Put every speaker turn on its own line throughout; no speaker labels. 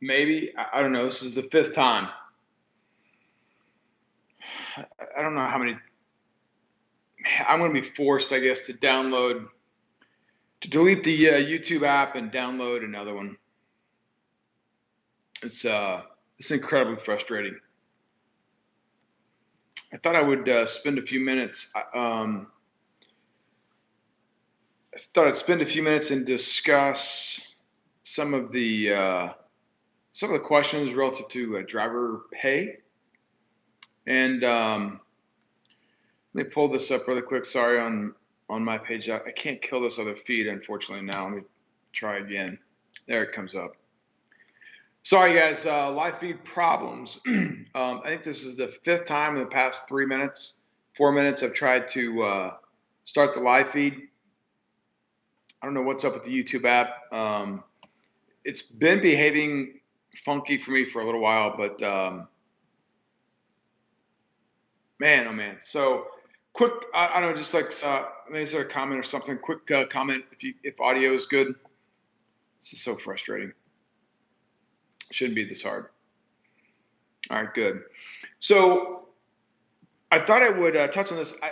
maybe. I don't know. This is the fifth time. I don't know how many. I'm going to be forced, I guess, to delete the YouTube app and download another one. It's incredibly frustrating. I thought I would spend a few minutes. I thought I'd spend a few minutes and discuss some of the questions relative to driver pay. And let me pull this up really quick. Sorry, on my page, I can't kill this other feed, unfortunately. Now let me try again. There it comes up. Sorry, guys. Live feed problems. I think this is the fifth time in the past 4 minutes I've tried to start the live feed. I don't know what's up with the YouTube app. It's been behaving funky for me for a little while, but man, oh man. So quick, I don't know, just like maybe is there a comment or something? Quick comment if audio is good. This is so frustrating. It shouldn't be this hard. All right, good. So I thought I would touch on this. I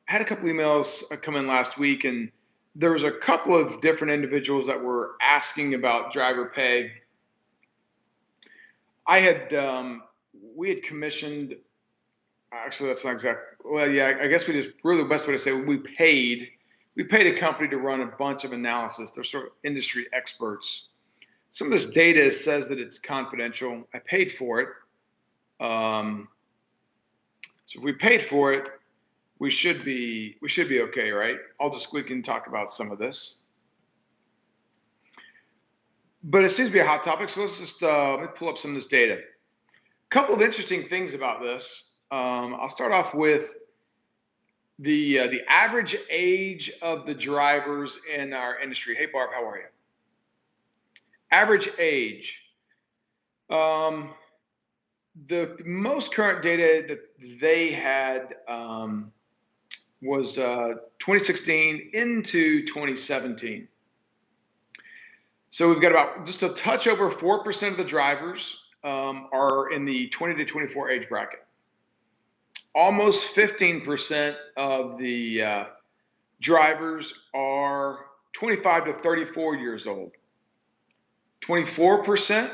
had a couple emails come in last week, and there was a couple of different individuals that were asking about driver pay. We had commissioned, actually that's not exact, well, yeah, I guess really the best way to say it, we paid a company to run a bunch of analysis. They're sort of industry experts. Some of this data says that it's confidential. I paid for it. So if we paid for it, we should be okay, right? We can talk about some of this. But it seems to be a hot topic, so let's just let me pull up some of this data. A couple of interesting things about this. I'll start off with the average age of the drivers in our industry. Hey, Barb, how are you? Average age. The most current data that they had was 2016 into 2017. So we've got about just a touch over 4% of the drivers are in the 20 to 24 age bracket. Almost 15% of the drivers are 25 to 34 years old. 24%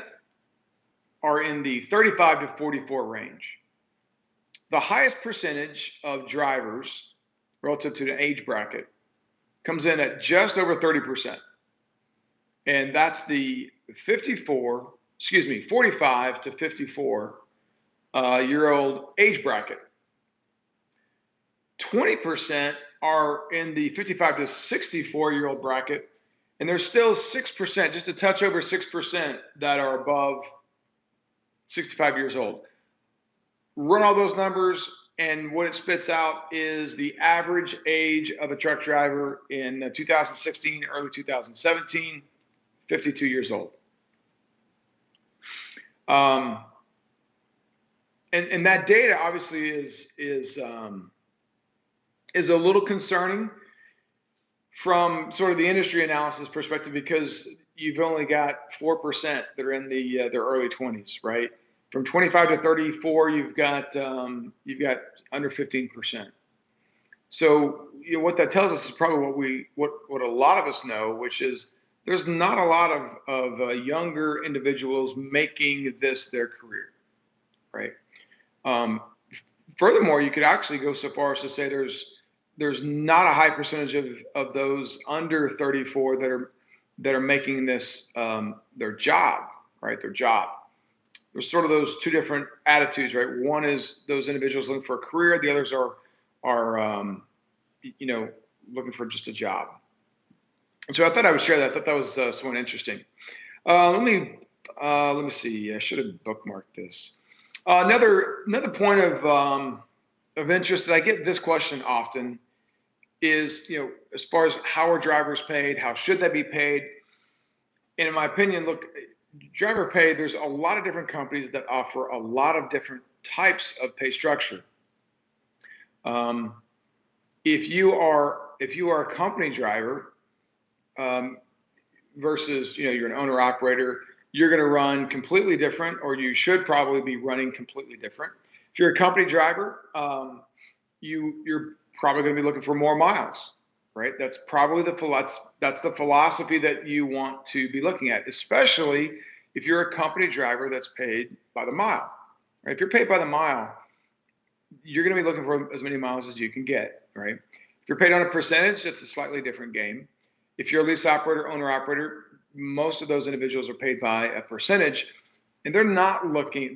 are in the 35 to 44 range. The highest percentage of drivers relative to the age bracket comes in at just over 30%. And that's the 45 to 54 year old age bracket. 20% are in the 55 to 64 year old bracket, and there's still 6%, just a touch over 6%, that are above 65 years old. Run all those numbers, and what it spits out is the average age of a truck driver in 2016, early 2017, 52 years old. And that data obviously is a little concerning from sort of the industry analysis perspective, because you've only got 4% that are in their early 20s, right? From 25 to 34, you've got under 15%. So what that tells us is probably what a lot of us know, which is there's not a lot of younger individuals making this their career, right? Furthermore, you could actually go so far as to say there's not a high percentage of those under 34 that are making this their job, right? Their job. There's sort of those two different attitudes, right? One is those individuals looking for a career. The others are looking for just a job. And so I thought I would share that. I thought that was somewhat interesting. Let me see. I should have bookmarked this. Another point of interest that I get this question often is, as far as how are drivers paid, how should they be paid? And in my opinion, look, driver pay, there's a lot of different companies that offer a lot of different types of pay structure. If you are a company driver versus you're an owner operator, you're going to run completely different, or you should probably be running completely different. If you're a company driver, you're probably going to be looking for more miles, right? That's probably that's the philosophy that you want to be looking at, especially if you're a company driver that's paid by the mile. Right? If you're paid by the mile, you're going to be looking for as many miles as you can get, right? If you're paid on a percentage, it's a slightly different game. If you're a lease operator, owner operator, most of those individuals are paid by a percentage, and they are not looking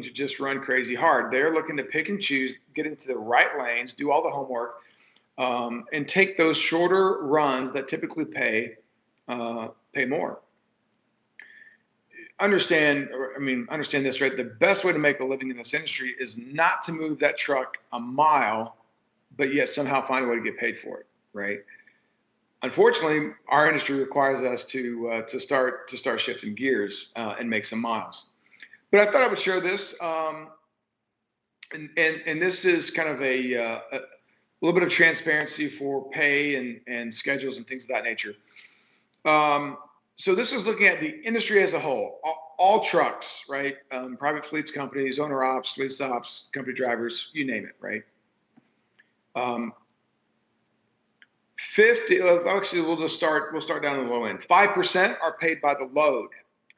to just run crazy hard. They're looking to pick and choose, get into the right lanes, do all the homework, and take those shorter runs that typically pay more. Understand this, right? The best way to make a living in this industry is not to move that truck a mile, but yet somehow find a way to get paid for it, right? Unfortunately, our industry requires us to start shifting gears and make some miles. But I thought I would share this, and this is kind of a little bit of transparency for pay and schedules and things of that nature. So this is looking at the industry as a whole, all trucks, right? Private fleets companies, owner ops, lease ops, company drivers, you name it, right? 50, actually, we'll start down the low end. 5% are paid by the load,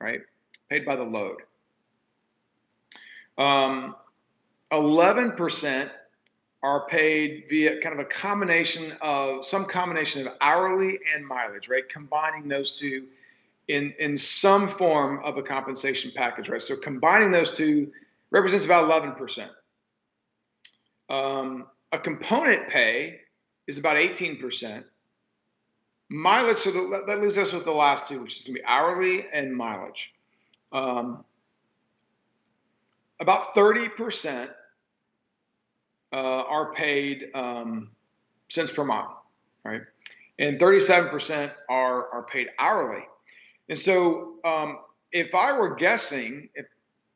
right? Paid by the load. 11% are paid via kind of some combination of hourly and mileage, right? Combining those two in some form of a compensation package, right? So combining those two represents about 11%. A component pay is about 18%. Mileage, so that leaves us with the last two, which is going to be hourly and mileage. About 30% are paid cents per mile, right? And 37% are paid hourly. And so if I were guessing,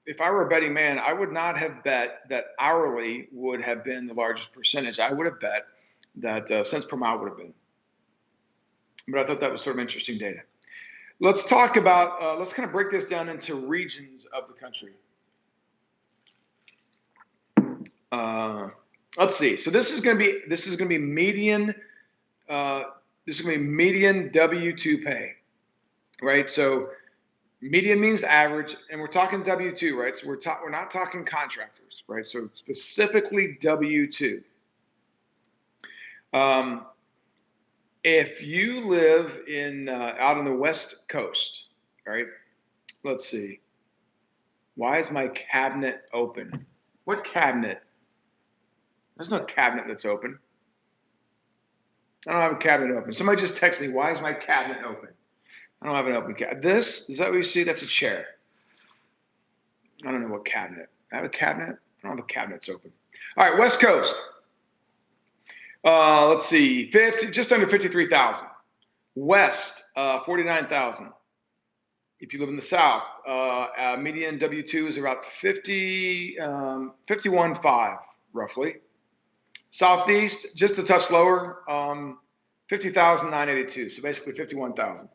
if I were a betting man, I would not have bet that hourly would have been the largest percentage. I would have bet that cents per mile would have been. But I thought that was sort of interesting data. Let's talk about, let's kind of break this down into regions of the country. Let's see. So this is going to be median W-2 pay, right? So median means average, and we're talking W-2, right? So we're not talking contractors, right? So specifically W-2. If you live out on the West Coast, right? Let's see. Why is my cabinet open? What cabinet? There's no cabinet that's open. I don't have a cabinet open. Somebody just text me, why is my cabinet open? I don't have an open cabinet. Is that what you see? That's a chair. I don't know what cabinet. I have a cabinet? I don't have a cabinet that's open. All right, West Coast. Let's see, just under 53,000. West, 49,000. If you live in the South, median W-2 is about 51.5 roughly. Southeast, just a touch lower, 50,982. So basically 51,000.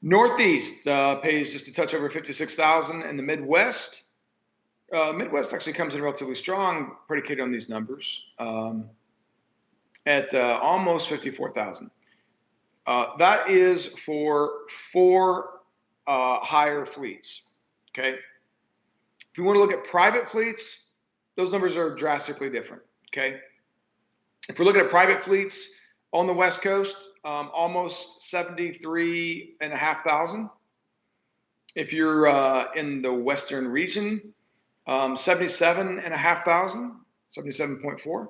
Northeast pays just a touch over 56,000, and the Midwest. Midwest actually comes in relatively strong, predicated on these numbers. At almost 54,000. That is for 4 higher fleets, okay? If you want to look at private fleets, those numbers are drastically different, okay? If we're looking at private fleets on the West Coast, almost 73,500. If you're in the Western region, 77,500, 77.4.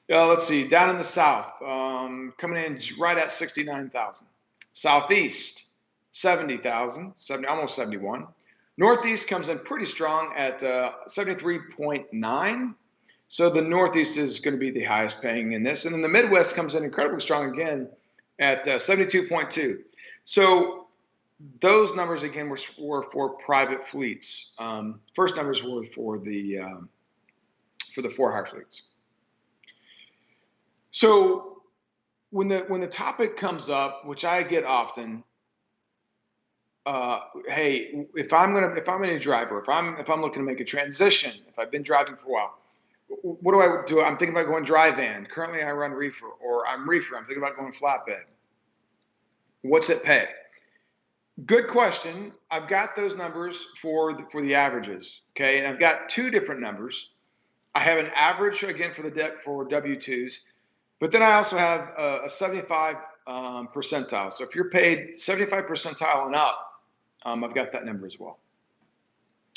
Let's see, down in the South, coming in right at 69,000. Southeast, 70,000, almost 71. Northeast comes in pretty strong at 73.9. So the Northeast is going to be the highest paying in this. And then the Midwest comes in incredibly strong again at 72.2. So those numbers, again, were for private fleets. First numbers were for the 4 higher fleets. So when the topic comes up, which I get often, hey, if I'm a new driver, if I'm looking to make a transition, if I've been driving for a while, what do I do? I'm thinking about going dry van. Currently, I run reefer, or I'm reefer. I'm thinking about going flatbed. What's it pay? Good question. I've got those numbers for the averages. Okay, and I've got two different numbers. I have an average again for for W-2s, but then I also have a 75 percentile. So if you're paid 75 percentile and up, I've got that number as well.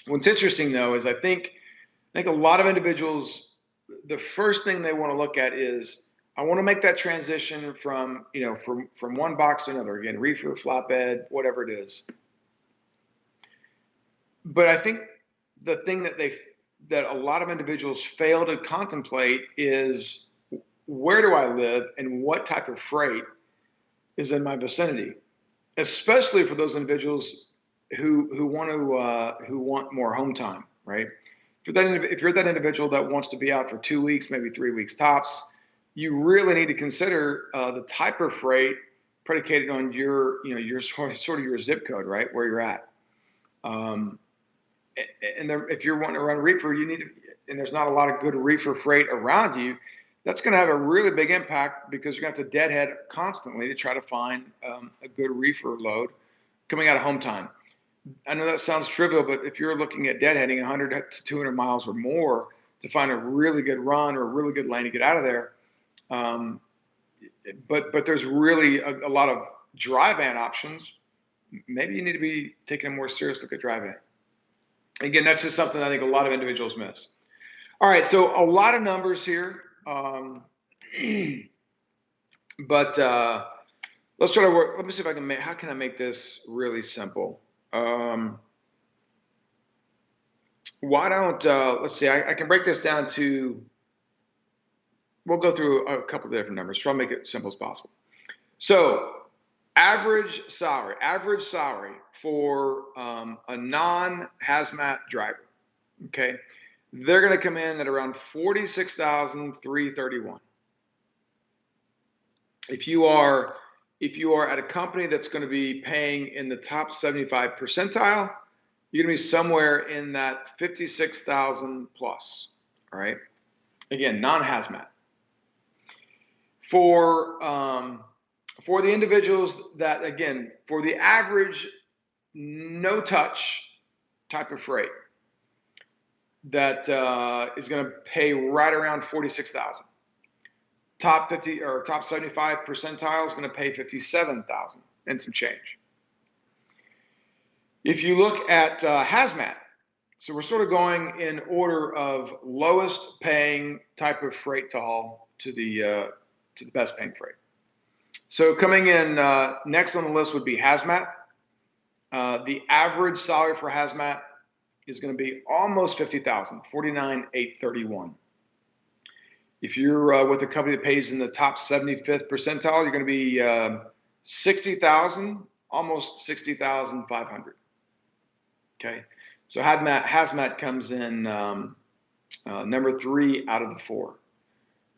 What's interesting though is I think a lot of individuals, the first thing they want to look at is I want to make that transition from from one box to another. Again, reefer, flatbed, whatever it is. But I think the thing that a lot of individuals fail to contemplate is where do I live and what type of freight is in my vicinity, especially for those individuals who want more home time, right? If you're that individual that wants to be out for 2 weeks, maybe 3 weeks tops, you really need to consider the type of freight predicated on your sort of your zip code, right, where you're at. And if you're wanting to run reefer, you need to, and there's not a lot of good reefer freight around you, that's going to have a really big impact because you're going to have to deadhead constantly to try to find a good reefer load coming out of home time. I know that sounds trivial, but if you're looking at deadheading 100 to 200 miles or more to find a really good run or a really good lane to get out of there, but there's really a lot of dry van options. Maybe you need to be taking a more serious look at dry van. Again, that's just something I think a lot of individuals miss. All right, so a lot of numbers here, but let's try to work. Let me see if I can how can I make this really simple? Why don't, let's see, I can break this down to, we'll go through a couple of different numbers. Try to make it simple as possible. So average salary for a non-hazmat driver, okay? They're going to come in at around $46,331. If you are at a company that's going to be paying in the top 75 percentile, you're going to be somewhere in that 56,000 plus. All right. Again, non-hazmat. For the individuals that, again, for the average no touch type of freight, that is going to pay right around 46,000. Top 50 or top 75 percentile is going to pay 57,000 and some change. If you look at hazmat, so we're sort of going in order of lowest paying type of freight to haul to the best paying freight. So coming in next on the list would be hazmat. The average salary for hazmat is going to be almost 50,000, 49,831. If you're with a company that pays in the top 75th percentile, you're going to be 60,000, almost 60,500. Okay, so hazmat comes in number 3 out of the 4.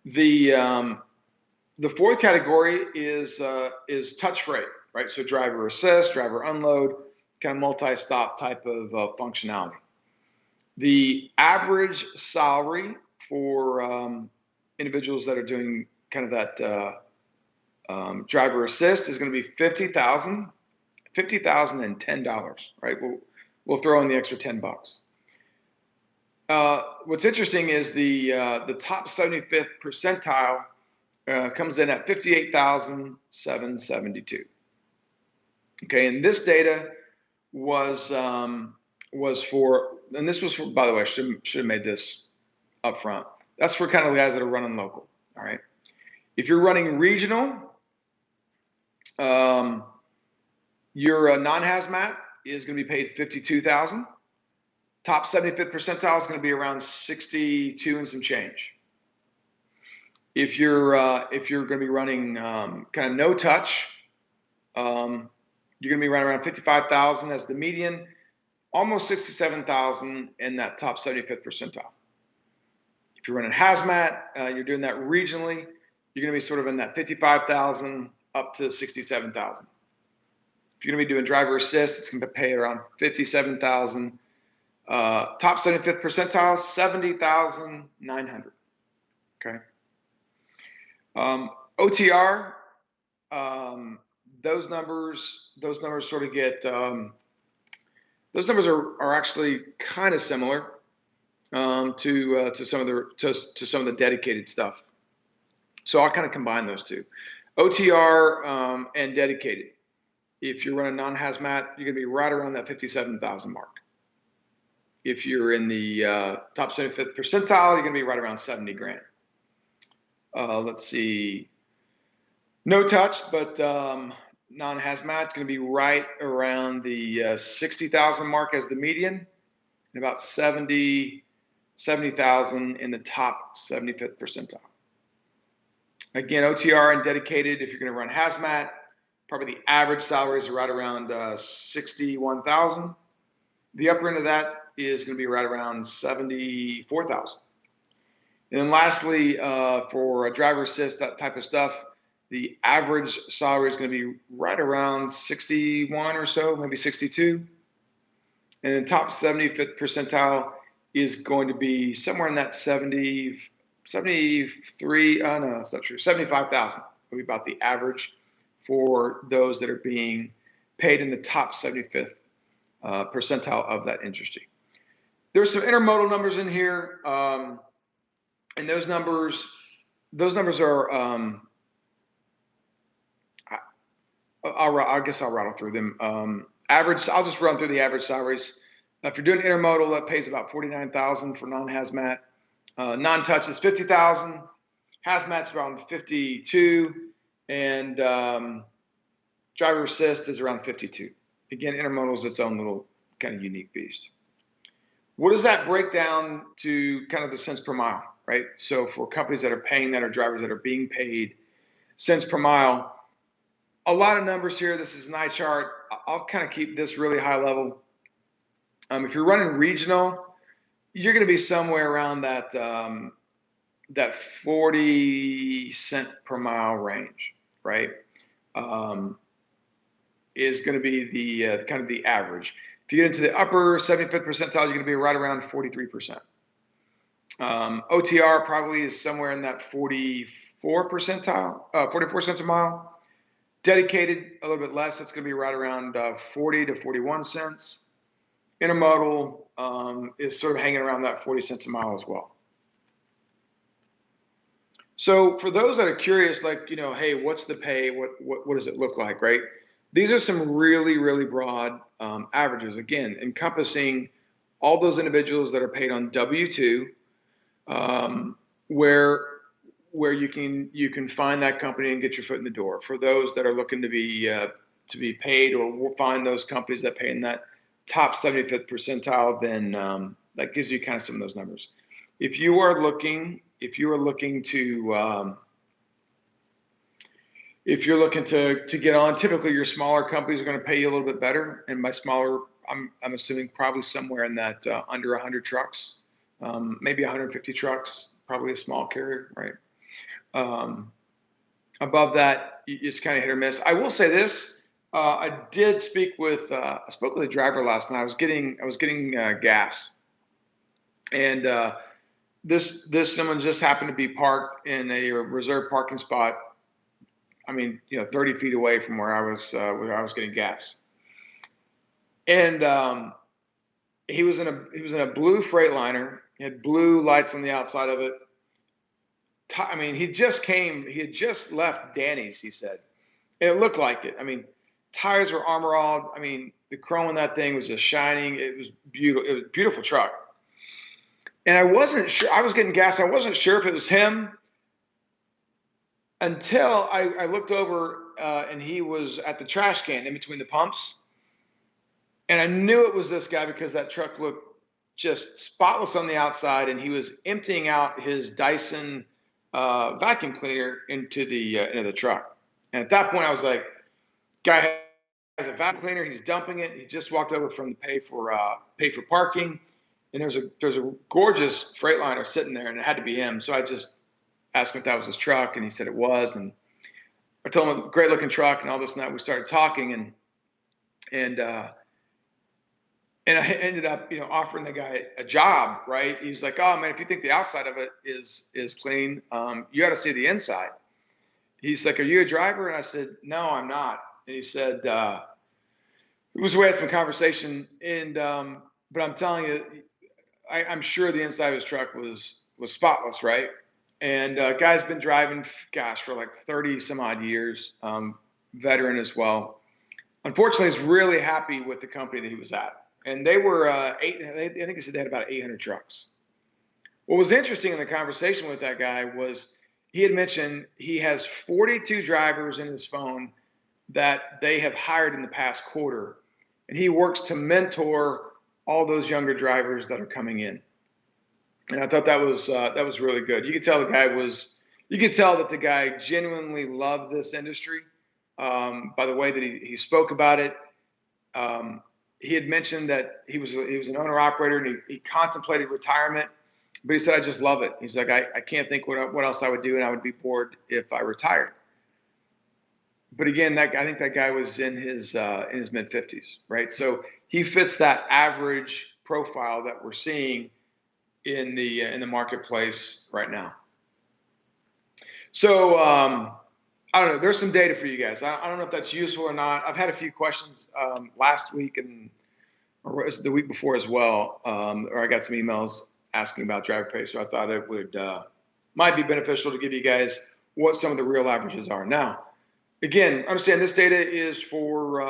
The fourth category is touch freight, right? So driver assist, driver unload, kind of multi-stop type of functionality. The average salary for individuals that are doing kind of that driver assist is going to be $50,000 and $10, right? We'll throw in the extra $10. What's interesting is the top 75th percentile comes in at 58,772. Okay, and this data was for, and this was for, by the way, I should have made this up front. That's for kind of guys that are running local. All right, if you're running regional, your non-hazmat is going to be paid 52,000. Top 75th percentile is going to be around 62 and some change. If you're going to be running kind of no touch, you're going to be running around 55,000 as the median, almost 67,000 in that top 75th percentile. If you're running hazmat, you're doing that regionally, you're going to be sort of in that 55,000 up to 67,000. If If you're going to be doing driver assist, it's going to pay around 57,000. Top 75th percentile, 70,900. Okay. OTR, those numbers sort of get, those numbers are actually kind of similar to some of the dedicated stuff. So I'll kind of combine those two, OTR and dedicated. If you're running non-hazmat, you're going to be right around that 57,000 mark. If you're in the top 75th percentile, you're going to be right around 70 grand. Let's see, no touch, but non-hazmat is going to be right around the 60,000 mark as the median, and about 70,000 in the top 75th percentile. Again, OTR and dedicated, if you're going to run hazmat, probably the average salaries are right around 61,000. The upper end of that is going to be right around 74,000. And then lastly, for a driver assist, that type of stuff, the average salary is going to be right around 61 or so, maybe 62. And the top 75th percentile is going to be somewhere in that 73, no, that's not true, 75,000 will be about the average for those that are being paid in the top 75th percentile of that industry. There's some intermodal numbers in here, and those numbers are, I guess I'll rattle through them. Average, I'll just run through the average salaries. If you're doing intermodal, that pays about 49,000 for non-hazmat. Non-touch is 50,000. Hazmat's around 52, and driver assist is around 52. Again, intermodal is its own little kind of unique beast. What does that break down to kind of the cents per mile, right? So for companies that are paying that, or drivers that are being paid cents per mile, a lot of numbers here. This is an eye chart. I'll kind of keep this really high level. If you're running regional, you're going to be somewhere around that that 40 cent per mile range, right? Is going to be the kind of the average. If you get into the upper 75th percentile, you're going to be right around 43%. OTR probably is somewhere in that 44 percentile, 44 cents a mile. Dedicated, a little bit less. It's going to be right around 40 to 41 cents. Intermodal is sort of hanging around that 40 cents a mile as well. So for those that are curious, like, you know, hey, what's the pay? What does it look like, right? These are some really, really broad averages, again, encompassing all those individuals that are paid on W-2, where you can find that company and get your foot in the door. For those that are looking to be paid, or find those companies that pay in that top 75th percentile, then that gives you kind of some of those numbers. If you are looking to get on, typically your smaller companies are going to pay you a little bit better. And by smaller, I'm assuming probably somewhere in that under 100 trucks, maybe 150 trucks, probably a small carrier, right? Above that, it's kind of hit or miss. I will say this: I did speak with I spoke with a driver last night. I was getting gas, and this someone just happened to be parked in a reserved parking spot. I mean, 30 feet away from where I was getting gas, and he was in a blue Freightliner. He had blue lights on the outside of it. I mean, he had just left Danny's, he said, and it looked like it. I mean, tires were armor-all. I mean, the chrome on that thing was just shining. It was beautiful. It was a beautiful truck. And I wasn't sure. I was getting gas. I wasn't sure if it was him until I looked over and he was at the trash can in between the pumps. And I knew it was this guy because that truck looked just spotless on the outside, and he was emptying out his Dyson vacuum cleaner into the truck. And at that point, I was like, guy has a vacuum cleaner. He's dumping it. He just walked over from the pay for parking, and there's a gorgeous Freightliner sitting there, and it had to be him. So I just asked him if that was his truck, and he said it was. And I told him, great looking truck and all this and that. We started talking, and And I ended up, offering the guy a job, right? He was like, "Oh man, if you think the outside of it is clean, you got to see the inside." He's like, "Are you a driver?" And I said, "No, I'm not." And he said, "It was we had some conversation, and but I'm telling you, I'm sure the inside of his truck was spotless, right?" And guy's been driving, gosh, for like 30 some odd years, veteran as well. Unfortunately, he's really happy with the company that he was at, and they were I think he said they had about 800 trucks. What was interesting in the conversation with that guy was he had mentioned he has 42 drivers in his phone that they have hired in the past quarter, and he works to mentor all those younger drivers that are coming in. And I thought that was really good. You could tell that the guy genuinely loved this industry, by the way that he spoke about it. Um, he had mentioned that he was an owner operator, and he contemplated retirement, but he said, "I just love it." He's like, I can't think what else I would do, and I would be bored if I retired. But again, I think that guy was in his mid 50s, right? So he fits that average profile that we're seeing in the marketplace right now. So I don't know. There's some data for you guys. I don't know if that's useful or not. I've had a few questions last week or the week before as well, or I got some emails asking about driver pay. So I thought it would might be beneficial to give you guys what some of the real averages are. Now, again, understand this data is for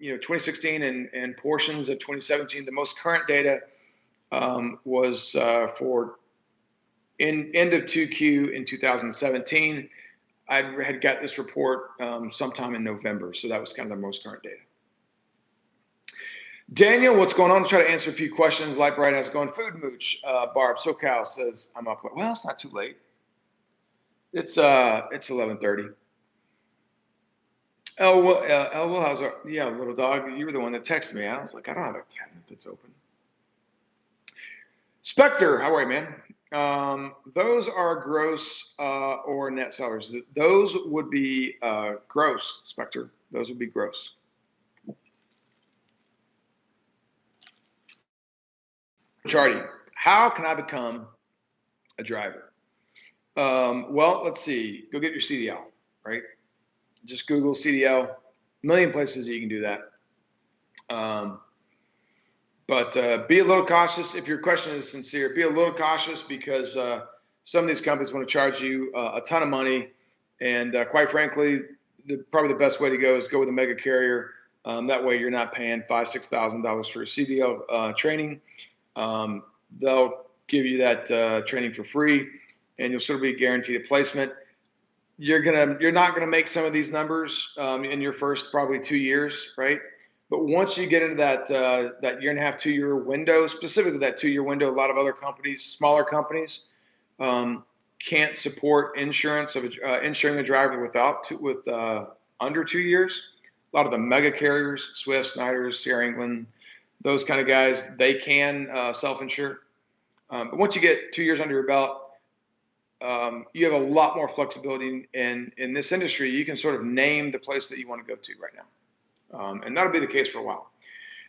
2016 and portions of 2017. The most current data was for end of 2Q in 2017. I had got this report sometime in November, so that was kind of the most current data. Daniel, what's going on? To try to answer a few questions. Light Bright, how's it going? Food Mooch, Barb SoCal says I'm up. Well, it's not too late. It's 11:30. Well, how's our, yeah, little dog? You were the one that texted me. I was like, I don't have a cabinet that's open. Spectre, how are you, man? Those are gross or net sellers. Those would be gross, Spectre. Those would be gross. Charity, how can I become a driver? Well, let's see. Go get your CDL, right? Just Google CDL. A million places that you can do that. But be a little cautious. If your question is sincere, be a little cautious because some of these companies want to charge you a ton of money. And quite frankly, probably the best way to go is go with a mega carrier. That way you're not paying $5,000, $6,000 for a CDL training. They'll give you that training for free, and you'll sort of be guaranteed a placement. You're not gonna make some of these numbers in your first probably 2 years, right? But once you get into that year and a half, 2 year window, specifically that 2 year window, a lot of other companies, smaller companies, can't support insurance of insuring a driver with under 2 years. A lot of the mega carriers, Swift, Snyder's, Sierra England, those kind of guys, they can self-insure. But once you get 2 years under your belt, you have a lot more flexibility in this industry. You can sort of name the place that you want to go to right now. And that'll be the case for a while.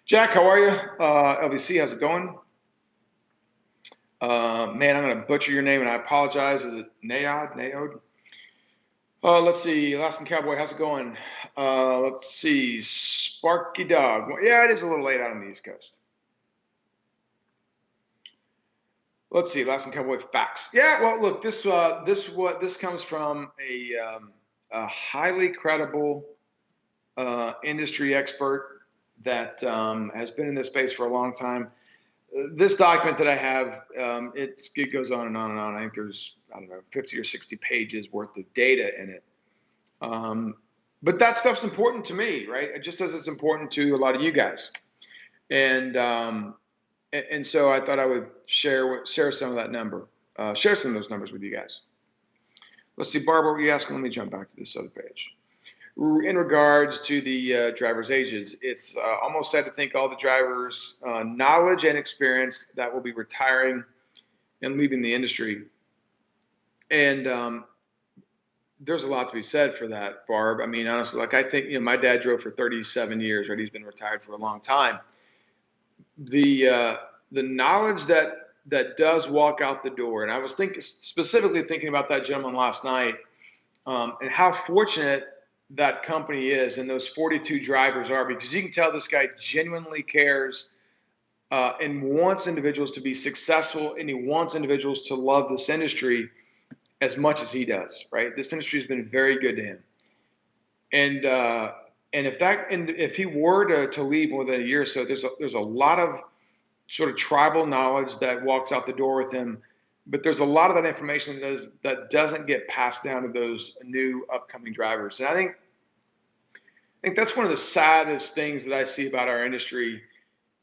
Jack, how are you? LVC, how's it going? Man, I'm going to butcher your name, and I apologize. Is it Nayod? Let's see. Alaskan Cowboy, how's it going? Let's see. Sparky Dog. Yeah, it is a little late out on the East Coast. Let's see. Alaskan Cowboy facts. Yeah, well, look, this comes from a highly credible industry expert that has been in this space for a long time. This document that I have, it goes on and on and on. I think there's, I don't know, 50 or 60 pages worth of data in it. But that stuff's important to me, right? Just as it's important to a lot of you guys. And so I thought I would share some of that number, share some of those numbers with you guys. Let's see, Barbara, what were you asking? Let me jump back to this other page. In regards to the drivers' ages, it's almost sad to think all the drivers' knowledge and experience that will be retiring and leaving the industry. And there's a lot to be said for that, Barb. I mean, honestly, like I think, my dad drove for 37 years, right? He's been retired for a long time. The knowledge that does walk out the door, and I was specifically thinking about that gentleman last night, and how fortunate that company is and those 42 drivers are, because you can tell this guy genuinely cares and wants individuals to be successful, and he wants individuals to love this industry as much as he does, right? This industry has been very good to him. And if he were to leave within a year or so, there's a lot of sort of tribal knowledge that walks out the door with him, but there's a lot of that information that doesn't get passed down to those new upcoming drivers. And I think that's one of the saddest things that I see about our industry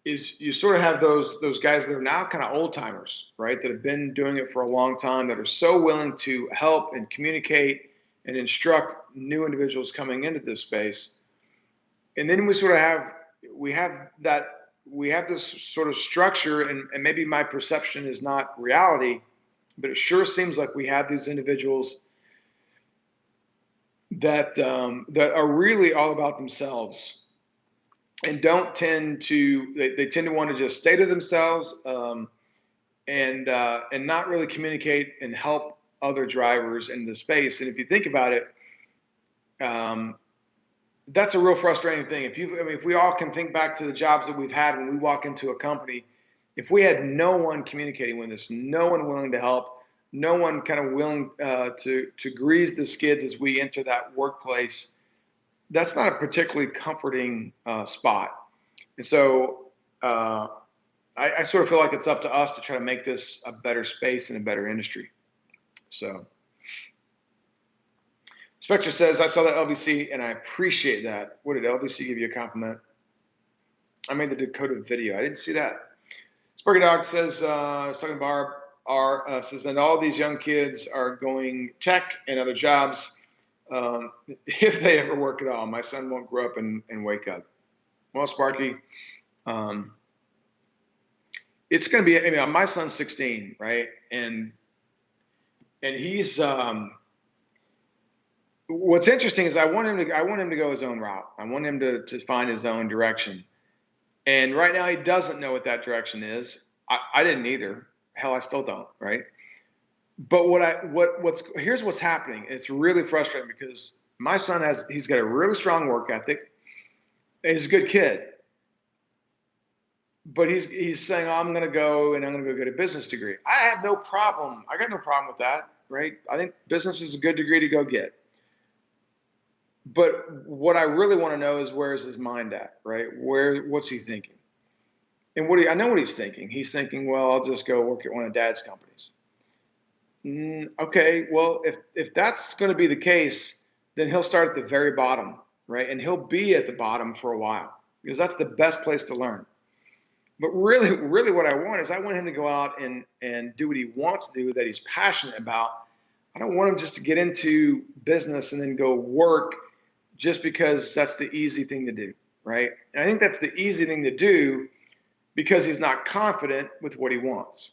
is you sort of have those guys that are now kind of old timers, right? That have been doing it for a long time, that are so willing to help and communicate and instruct new individuals coming into this space. And then we have this sort of structure, and maybe my perception is not reality, but it sure seems like we have these individuals that are really all about themselves, and don't tend to they tend to want to just stay to themselves, and not really communicate and help other drivers in the space. And if you think about it, that's a real frustrating thing. If we all can think back to the jobs that we've had when we walk into a company, if we had no one communicating with us, no one willing to help, no one kind of willing to grease the skids as we enter that workplace, that's not a particularly comforting spot. And so I sort of feel like it's up to us to try to make this a better space and a better industry. So Spectre says, I saw that LBC and I appreciate that. What did LBC give you a compliment? I made the decoded video. I didn't see that. Sparky Dog says, talking to Barb, says, and all these young kids are going tech and other jobs if they ever work at all. My son won't grow up and wake up. Well, Sparky, it's going to be, my son's 16, right? And he's, what's interesting is I want him to go his own route. I want him to find his own direction. And right now he doesn't know what that direction is. I didn't either. Hell, I still don't, right? But here's what's happening. It's really frustrating because my son he's got a really strong work ethic. He's a good kid. But he's saying, oh, I'm going to go get a business degree. I have no problem. I got no problem with that, right? I think business is a good degree to go get. But what I really want to know is, where is his mind at, right? What's he thinking? And I know what he's thinking. He's thinking, well, I'll just go work at one of Dad's companies. Okay, well, if that's going to be the case, then he'll start at the very bottom, right? And he'll be at the bottom for a while, because that's the best place to learn. But really, really what I want is I want him to go out and do what he wants to do, that he's passionate about. I don't want him just to get into business and then go work just because that's the easy thing to do, right? And I think that's the easy thing to do because he's not confident with what he wants.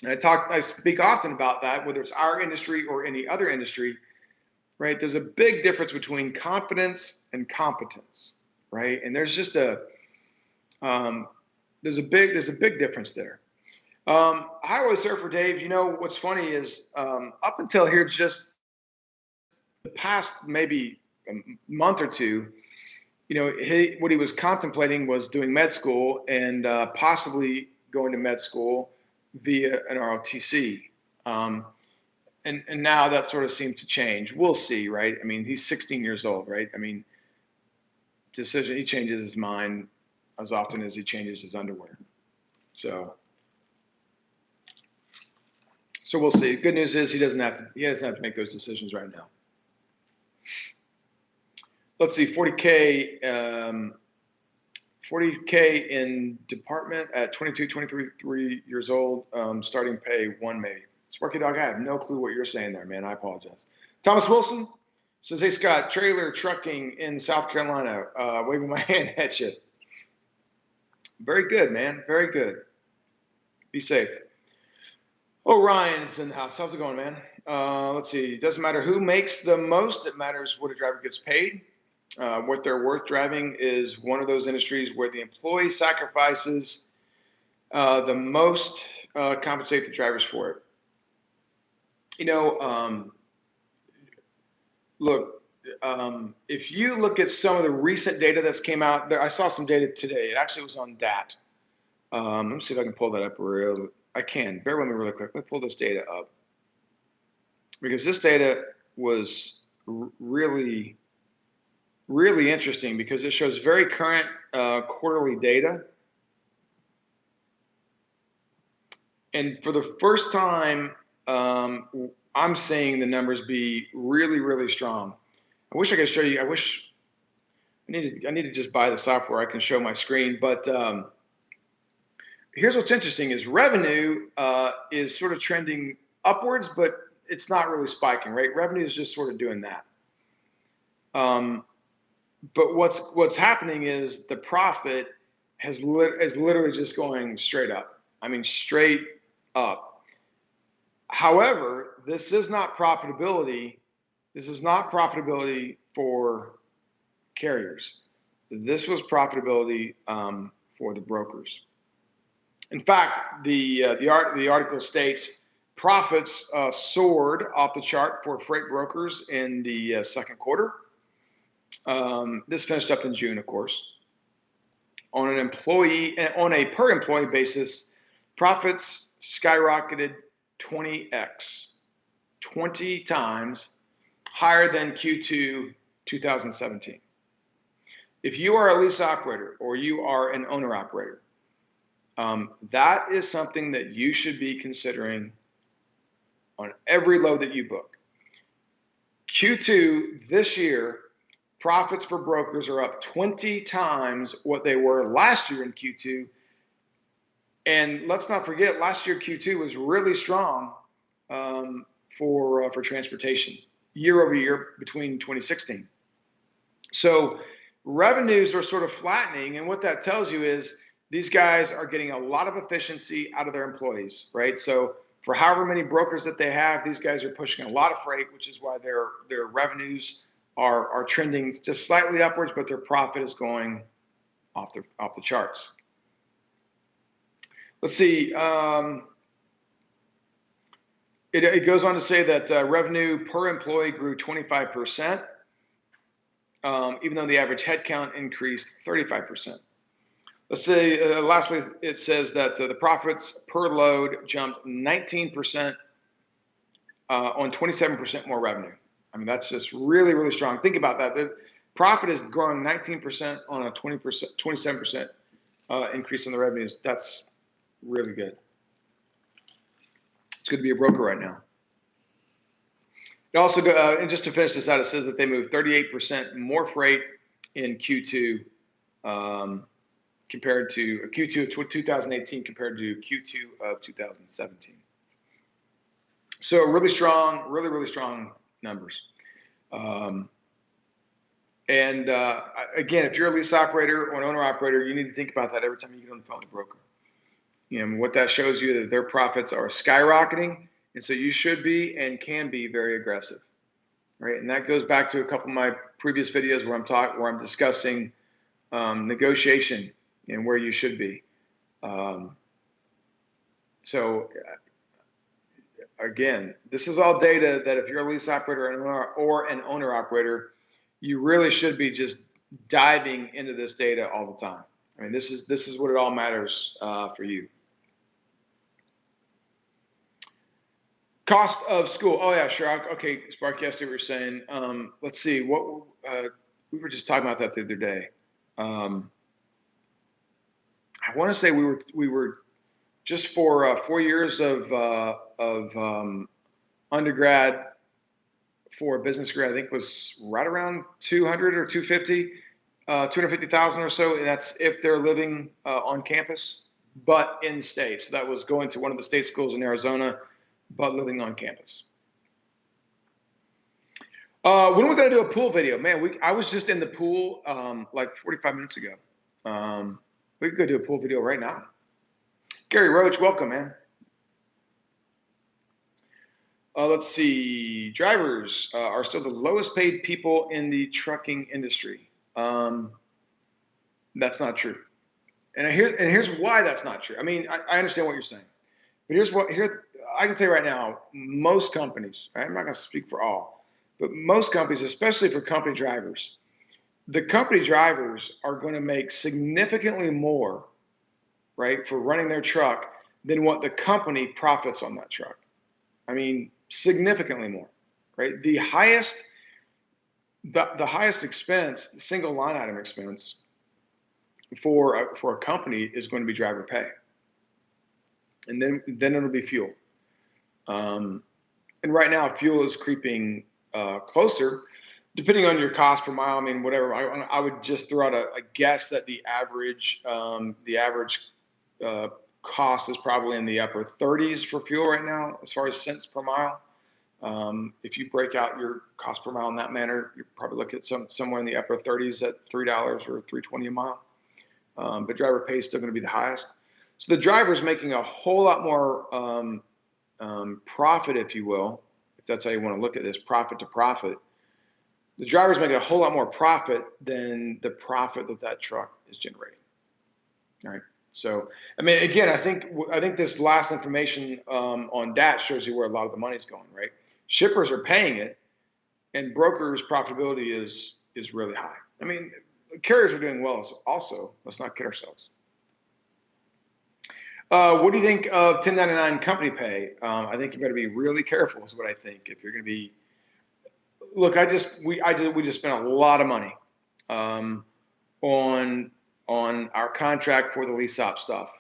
And I speak often about that, whether it's our industry or any other industry, right? There's a big difference between confidence and competence, right? And there's just there's a big difference there. Highway Surfer Dave, what's funny is up until here, just the past maybe a month or two, what he was contemplating was doing med school and possibly going to med school via an ROTC. And now that sort of seems to change. We'll see, right? I mean, he's 16 years old, right? I mean, he changes his mind as often as he changes his underwear. So we'll see. Good news is he doesn't have to make those decisions right now. Let's see, 40K in department at 22, 23 years old, starting pay 1 maybe. Sparky Dog, I have no clue what you're saying there, man. I apologize. Thomas Wilson says, hey, Scott, trailer trucking in South Carolina, waving my hand at you. Very good, man. Very good. Be safe. Oh, Ryan's in the house. How's it going, man? Let's see. It doesn't matter who makes the most. It matters what a driver gets paid. What they're worth. Driving is one of those industries where the employee sacrifices the most, compensate the drivers for it. You know, look, if you look at some of the recent data that's came out, I saw some data today. It actually was on DAT. Let me see if I can pull that up real. I can. Bear with me really quick. Let me pull this data up because this data was really, really interesting because it shows very current quarterly data. And for the first time, I'm seeing the numbers be really, really strong. I wish I could show you. I need to just buy the software. I can show my screen. But here's what's interesting: is revenue is sort of trending upwards, but it's not really spiking. Right? Revenue is just sort of doing that. But what's happening is the profit is literally just going straight up. I mean, straight up. However, this is not profitability. This is not profitability for carriers. This was profitability for the brokers. In fact, the article states profits soared off the chart for freight brokers in the second quarter. This finished up in June, of course. On a per employee basis, profits skyrocketed 20x, 20 times higher than Q2 2017. If you are a lease operator or you are an owner operator, that is something that you should be considering on every load that you book. Q2 this year, profits for brokers are up 20 times what they were last year in Q2. And let's not forget, last year Q2 was really strong for transportation year over year between 2016. So revenues are sort of flattening, and what that tells you is these guys are getting a lot of efficiency out of their employees, right? So for however many brokers that they have, these guys are pushing a lot of freight, which is why their revenues are trending just slightly upwards, but their profit is going off the charts. Let's see. It goes on to say that revenue per employee grew 25%, even though the average headcount increased 35%. Let's say, lastly, it says that the profits per load jumped 19% on 27% more revenue. I mean, that's just really, really strong. Think about that. The profit is growing 19% on a 27% increase in the revenues. That's really good. It's good to be a broker right now. It also, and just to finish this out, it says that they moved 38% more freight in Q2 compared to Q2 of 2018 compared to Q2 of 2017. So really strong, really, really strong numbers. Again, if you're a lease operator or an owner operator, you need to think about that every time you get on the phone with a broker. You know, what that shows you that their profits are skyrocketing, and so you should be and can be very aggressive, right? And that goes back to a couple of my previous videos where I'm discussing negotiation and where you should be. So again, this is all data that if you're a lease operator or an owner operator, you really should be just diving into this data all the time. I mean, this is what it all matters for you. Cost of school. Oh yeah, sure. Okay, Sparky, I see what you're saying. Let's see. What we were just talking about that the other day. I want to say we were just for 4 years of undergrad for a business grad. I think was right around 200 or 250,000 or so, and that's if they're living on campus, but in state. So that was going to one of the state schools in Arizona, but living on campus. When are we going to do a pool video? Man, I was just in the pool like 45 minutes ago. We could go do a pool video right now. Gary Roach, welcome, man. Let's see. Drivers are still the lowest paid people in the trucking industry. That's not true. Here's why that's not true. I mean, I understand what you're saying, but here I can tell you right now. Most companies, right, I'm not going to speak for all, but most companies, especially for company drivers, the company drivers are going to make significantly more, right, for running their truck than what the company profits on that truck. I mean, significantly more, right? The highest expense, single line item expense for a company is going to be driver pay, and then it'll be fuel. And right now, fuel is creeping closer, depending on your cost per mile. I mean, whatever. I would just throw out a guess that the average cost is probably in the upper 30s for fuel right now, as far as cents per mile. If you break out your cost per mile in that manner, you're probably looking at somewhere in the upper 30s at $3 or $3.20 a mile. But driver pay is still going to be the highest. So the driver's making a whole lot more profit, if you will, if that's how you want to look at this, profit to profit. The driver's making a whole lot more profit than the profit that truck is generating. All right. So, I mean, again, I think this last information on that shows you where a lot of the money's going, right? Shippers are paying it, and brokers' profitability is really high. I mean, carriers are doing well also. Let's not kid ourselves. What do you think of 1099 company pay? I think you better be really careful. Is what I think. If you're going to be, look, we just spent a lot of money on our contract for the lease op stuff,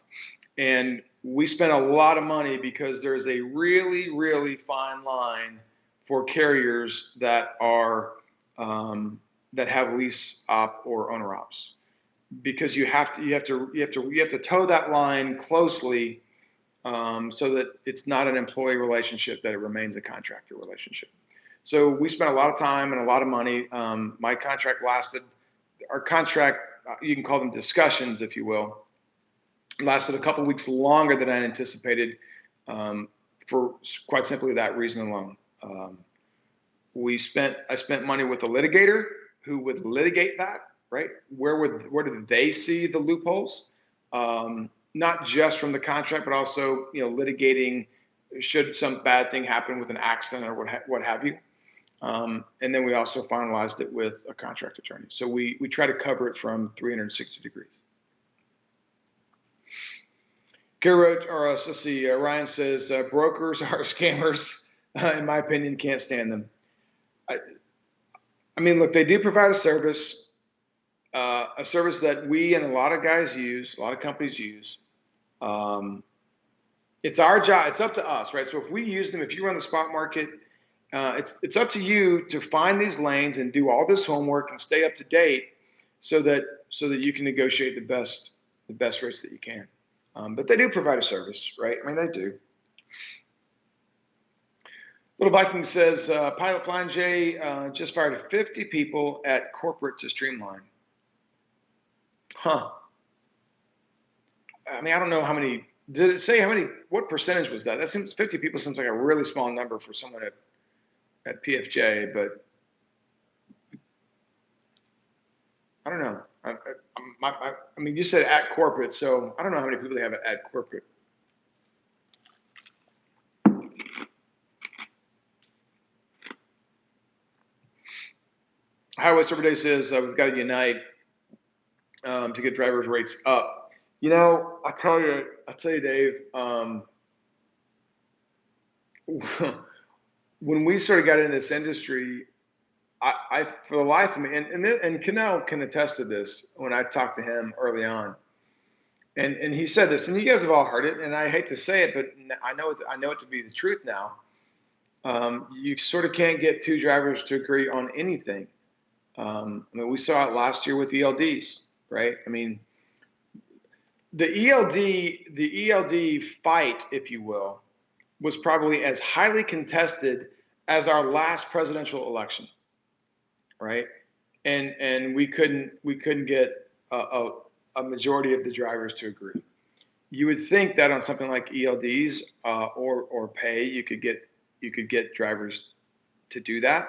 and we spent a lot of money because there's a really, really fine line for carriers that are that have lease op or owner ops, because you have to toe that line closely, so that it's not an employee relationship, that it remains a contractor relationship. So we spent a lot of time and a lot of money. My contract lasted, our contract, you can call them discussions, if you will, lasted a couple weeks longer than I anticipated, for quite simply that reason alone. I spent money with a litigator who would litigate that, right? Where did they see the loopholes? Not just from the contract, but also, litigating should some bad thing happen with an accident or what have you. And then we also finalized it with a contract attorney. So we try to cover it from 360 degrees. Let's see, Ryan says, brokers are scammers. In my opinion, can't stand them. I mean, look, they do provide a service that we and a lot of guys use, a lot of companies use. It's our job. It's up to us, right? So if we use them, if you run the spot market, it's up to you to find these lanes and do all this homework and stay up to date, so that you can negotiate the best rates that you can. But they do provide a service, right? I mean, they do. Little Viking says, Pilot Flying J just fired 50 people at corporate to streamline. Huh. I mean, I don't know how many. Did it say how many? What percentage was that? That seems 50 people seems like a really small number for someone at PFJ, but I don't know. I mean, you said at corporate, so I don't know how many people they have at corporate. Highway Server Day says we've got to unite to get drivers' rates up. I tell you, Dave. When we sort of got into this industry, I for the life of me, and Cannell can attest to this. When I talked to him early on, and he said this, and you guys have all heard it, and I hate to say it, but I know it to be the truth now. You sort of can't get two drivers to agree on anything. I mean, we saw it last year with ELDs, right? I mean, the ELD fight, if you will, was probably as highly contested as our last presidential election, right? And we couldn't get a majority of the drivers to agree. You would think that on something like ELDs or pay, you could get you could get drivers to do that.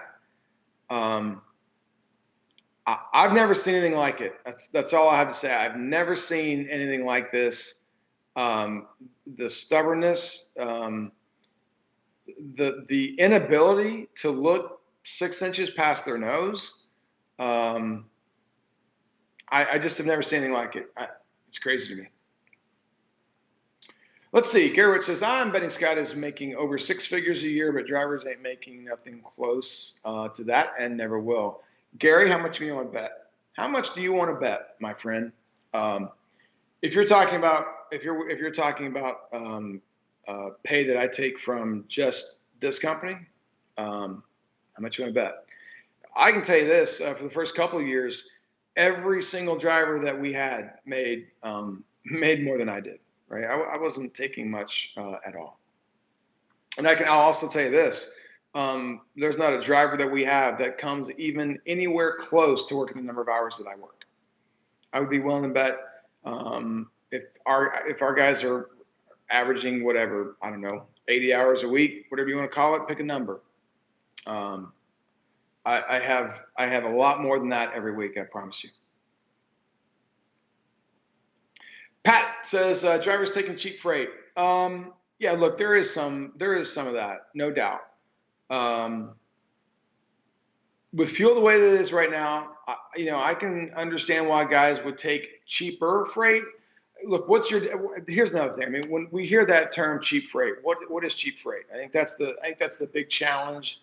I've never seen anything like it. That's all I have to say. I've never seen anything like this. The stubbornness, the inability to look 6 inches past their nose. I just have never seen anything like it. It's crazy to me. Let's see. Garrett says, I'm betting Scott is making over 6 figures a year, but drivers ain't making nothing close to that and never will. Gary, how much do you want to bet? How much do you want to bet, my friend? If you're talking about pay that I take from just this company, how much you want to bet? I can tell you this: for the first couple of years, every single driver that we had made more than I did. Right? I wasn't taking much at all. And I'll also tell you this: there's not a driver that we have that comes even anywhere close to working the number of hours that I work. I would be willing to bet if our guys are averaging whatever, I don't know, 80 hours a week, whatever you want to call it, pick a number. I have a lot more than that every week, I promise you. Pat says drivers taking cheap freight. Yeah, look, there is some of that, no doubt. With fuel the way that it is right now, I can understand why guys would take cheaper freight. Look, here's another thing. I mean, when we hear that term cheap freight, what is cheap freight? I think that's the big challenge.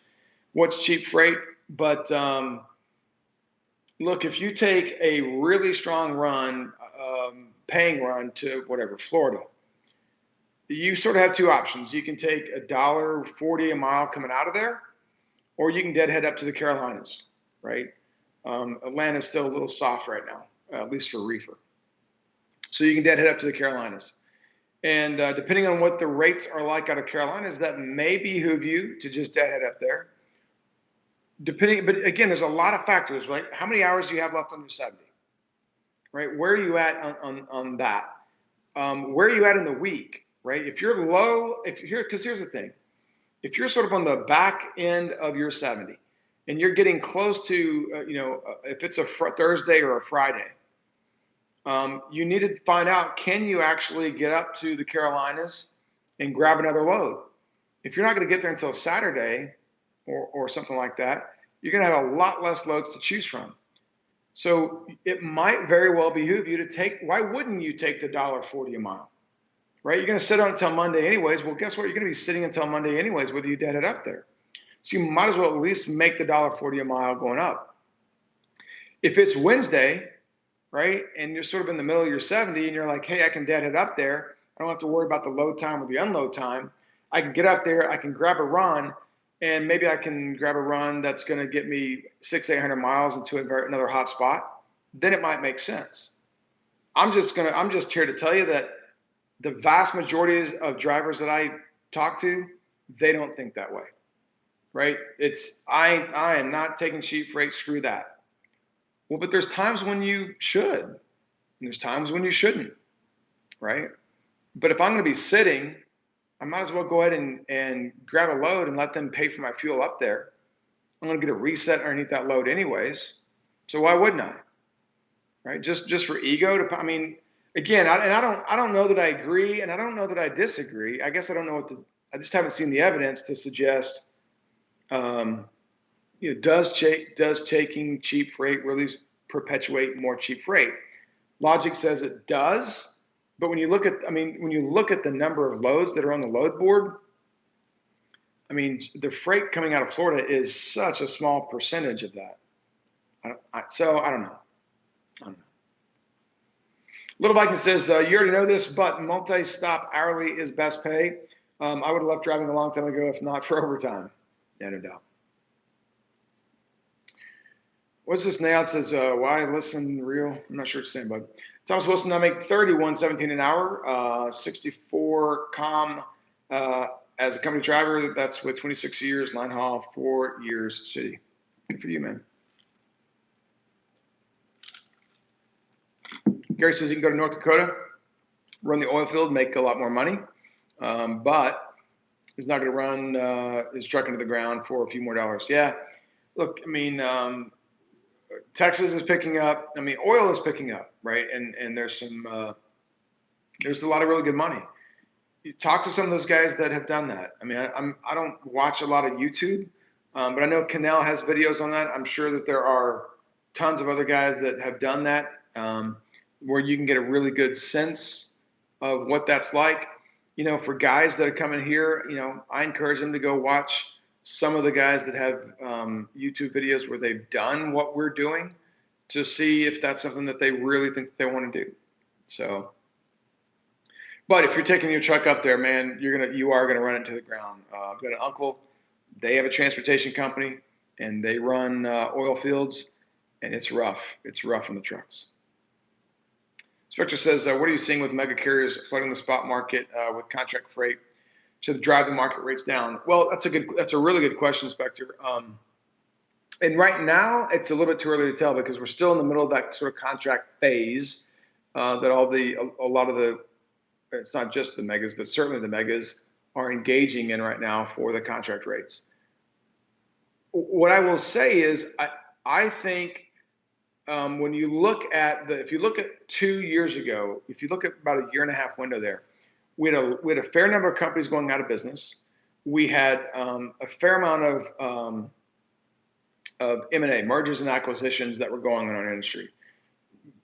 What's cheap freight? But look, if you take a really strong run, paying run to whatever, Florida, you sort of have two options. You can take $1.40 a mile coming out of there, or you can deadhead up to the Carolinas, right? Atlanta's still a little soft right now, at least for reefer. So you can deadhead up to the Carolinas. And depending on what the rates are like out of Carolinas, that may behoove you to just deadhead up there. But again, there's a lot of factors, right? How many hours do you have left on your 70? Right? Where are you at on that? Where are you at in the week, right? If you're low, because here's the thing. If you're sort of on the back end of your 70 and you're getting close to, if it's a Thursday or a Friday, you need to find out, can you actually get up to the Carolinas and grab another load? If you're not going to get there until Saturday or something like that, you're going to have a lot less loads to choose from. So it might very well behoove you to take, why wouldn't you take the $1.40 a mile? Right? You're going to sit on it until Monday anyways. Well, guess what? You're going to be sitting until Monday anyways, whether you deadhead up there. So you might as well at least make the $1.40 a mile going up. If it's Wednesday, right, and you're sort of in the middle of your 70 and you're like, hey, I can deadhead up there. I don't have to worry about the load time or the unload time. I can get up there. I can grab a run, and maybe I can grab a run that's going to get me 600-800 miles into another hot spot. Then it might make sense. I'm just here to tell you that the vast majority of drivers that I talk to, they don't think that way, right? I am not taking cheap freight, screw that. Well, but there's times when you should, and there's times when you shouldn't, right? But if I'm going to be sitting, I might as well go ahead and grab a load and let them pay for my fuel up there. I'm going to get a reset underneath that load anyways, so why wouldn't I? Right? Just for ego I mean, again, I don't know that I agree, and I don't know that I disagree. I guess I don't know I just haven't seen the evidence to suggest, does taking cheap freight really perpetuate more cheap freight? Logic says it does, but when you look at the number of loads that are on the load board, I mean, the freight coming out of Florida is such a small percentage of that. So I don't know. Little Viking says, you already know this, but multi-stop hourly is best pay. I would have left driving a long time ago if not for overtime. Yeah, no doubt. What's this now? It says, why listen real? I'm not sure what it's saying, bud. Thomas Wilson, I make $31.17 an hour, 64 com as a company driver. That's with 26 years, line haul, 4 years city. Good for you, man. Gary says you can go to North Dakota, run the oil field, make a lot more money. But He's not going to run his truck into the ground for a few more dollars. Yeah, look, I mean, Texas is picking up. I mean, oil is picking up, right? And there's there's a lot of really good money. You talk to some of those guys that have done that. I mean, I don't watch a lot of YouTube, but I know Cannell has videos on that. I'm sure that there are tons of other guys that have done that, where you can get a really good sense of what that's like. You know, for guys that are coming here, you know, I encourage them to go watch some of the guys that have YouTube videos where they've done what we're doing to see if that's something that they really think they want to do. So, but if you're taking your truck up there, man, you are gonna run it to the ground. I've got an uncle. They have a transportation company, and they run oil fields, and it's rough. It's rough on the trucks. Spectre says, what are you seeing with mega carriers flooding the spot market with contract freight? Should drive the market rates down? Well, that's a really good question, Spectre. And right now, it's a little bit too early to tell because we're still in the middle of that sort of contract phase that a lot of the, it's not just the megas, but certainly the megas are engaging in right now for the contract rates. What I will say is, I think when you look at if you look at 2 years ago, if you look at about a year and a half window there, we had a fair number of companies going out of business. We had a fair amount of M&A, mergers and acquisitions that were going on in our industry.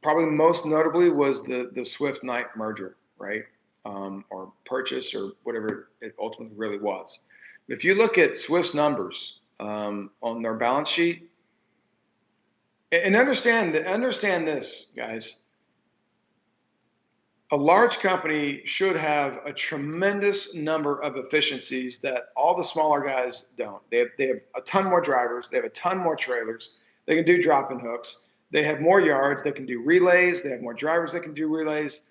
Probably most notably was the Swift Knight merger, right? Or purchase, or whatever it ultimately really was. If you look at Swift's numbers on their balance sheet, and understand this, guys, a large company should have a tremendous number of efficiencies that all the smaller guys don't. They have a ton more drivers. They have a ton more trailers. They can do drop-in hooks. They have more yards. They can do relays. They have more drivers that can do relays.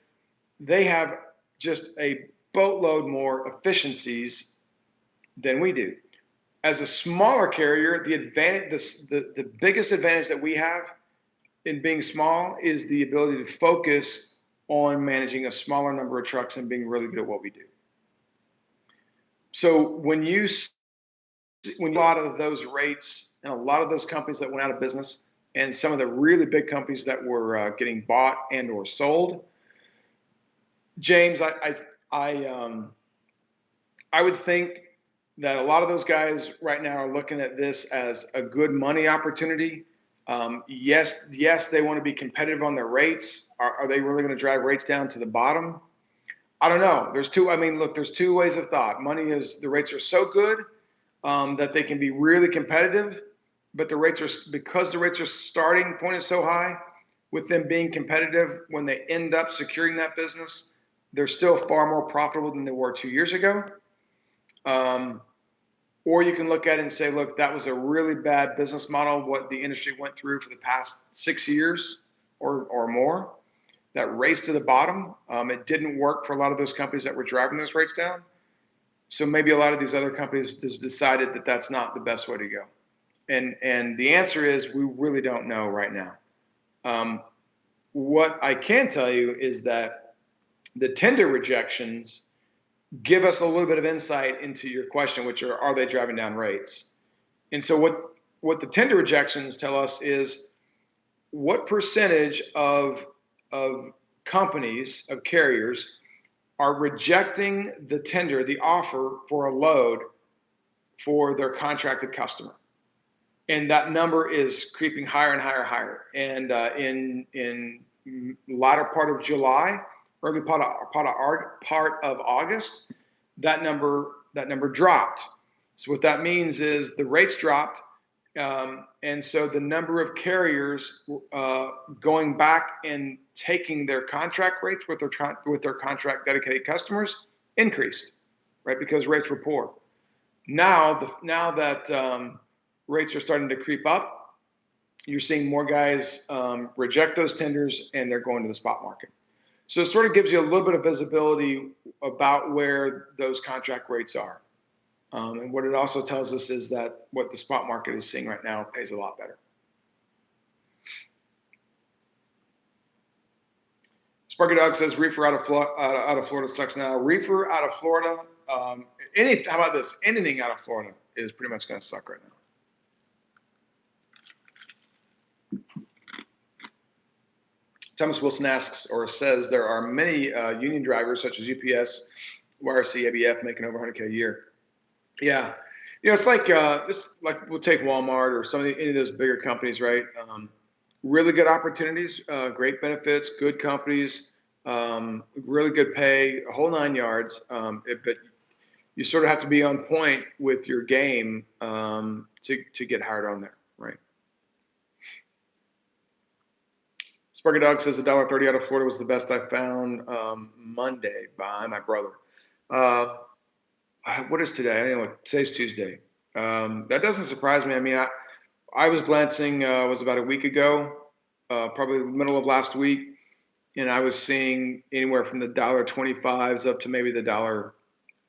They have just a boatload more efficiencies than we do. As a smaller carrier, the biggest advantage that we have in being small is the ability to focus on managing a smaller number of trucks and being really good at what we do. So when a lot of those rates and a lot of those companies that went out of business, and some of the really big companies that were getting bought and or sold, James, I would think that a lot of those guys right now are looking at this as a good money opportunity. Yes, they want to be competitive on their rates. Are they really going to drive rates down to the bottom? I don't know. There's two ways of thought. The rates are so good that they can be really competitive, but because the rates are starting point is so high, with them being competitive, when they end up securing that business, they're still far more profitable than they were 2 years ago. Or you can look at it and say, look, that was a really bad business model, what the industry went through for the past 6 years or more, that race to the bottom. It didn't work for a lot of those companies that were driving those rates down. So maybe a lot of these other companies just decided that that's not the best way to go. And the answer is, we really don't know right now. What I can tell you is that the tender rejections give us a little bit of insight into your question, which are they driving down rates? And so what the tender rejections tell us is what percentage of companies, of carriers, are rejecting the tender, the offer for a load for their contracted customer. And that number is creeping higher and higher. And in latter part of July, early part of August, that number dropped. So what that means is the rates dropped, and so the number of carriers going back and taking their contract rates with their contract dedicated customers increased, right? Because rates were poor. Now that rates are starting to creep up, you're seeing more guys reject those tenders, and they're going to the spot market. So it sort of gives you a little bit of visibility about where those contract rates are. And what it also tells us is that what the spot market is seeing right now pays a lot better. Sparky Dog says reefer out of Florida sucks now. Reefer out of Florida How about this? Anything out of Florida is pretty much going to suck right now. Thomas Wilson asks or says there are many union drivers such as UPS, YRC, ABF making over 100K a year. Yeah, it's like we'll take Walmart or any of those bigger companies, right? Really good opportunities, great benefits, good companies, really good pay, a whole 9 yards. But you sort of have to be on point with your game to get hired on there, right? Sparky Dog says $1.30 out of Florida was the best I found Monday by my brother. What is today? I don't know. Today's Tuesday. That doesn't surprise me. I mean, I was glancing, was about a week ago, probably the middle of last week, and I was seeing anywhere from the $1.25s up to maybe the $1.50,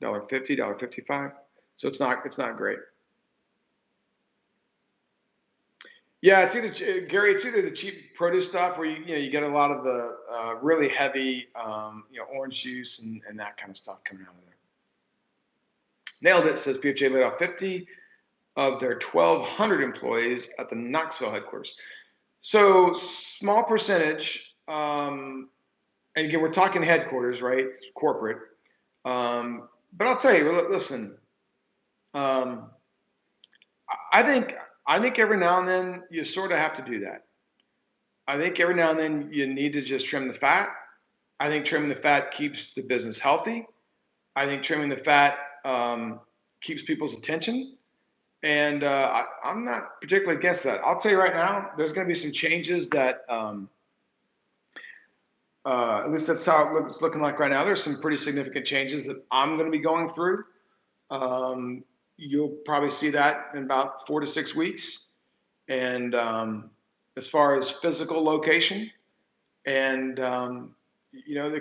$1.55. So it's not great. Yeah, it's either Gary. It's either the cheap produce stuff where you get a lot of the really heavy orange juice and that kind of stuff coming out of there. Nailed it, says PFJ laid off 50 of their 1,200 employees at the Knoxville headquarters. So small percentage, and again, we're talking headquarters, right? Corporate. But I'll tell you, listen, I think every now and then you sort of have to do that. I think every now and then you need to just trim the fat. I think trimming the fat keeps the business healthy. I think trimming the fat keeps people's attention. And I'm not particularly against that. I'll tell you right now, there's going to be some changes that, at least that's how it's looking like right now. There's some pretty significant changes that I'm going to be going through. You'll probably see that in about 4 to 6 weeks. And as far as physical location and,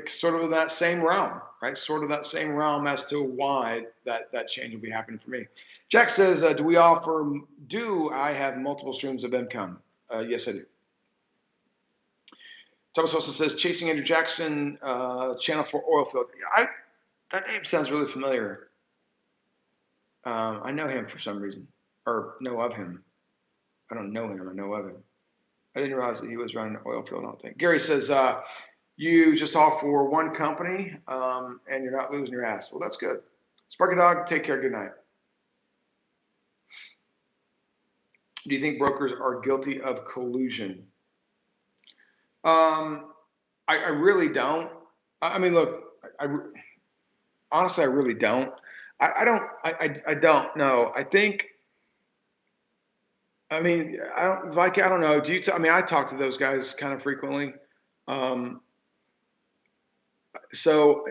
sort of in that same realm, right? Sort of that same realm as to why that change will be happening for me. Jack says, do I have multiple streams of income? Yes, I do. Thomas also says, chasing Andrew Jackson, Channel 4 oil field. That name sounds really familiar. I know him for some reason, or know of him. I don't know him, I know of him. I didn't realize that he was running an oil field, I don't think. Gary says, you just all for one company and you're not losing your ass. Well, that's good. Sparky Dog, take care, good night. Do you think brokers are guilty of collusion? I really don't. I mean, look, honestly, I really don't. I don't know. I think, I mean, I don't know. I talk to those guys kind of frequently. So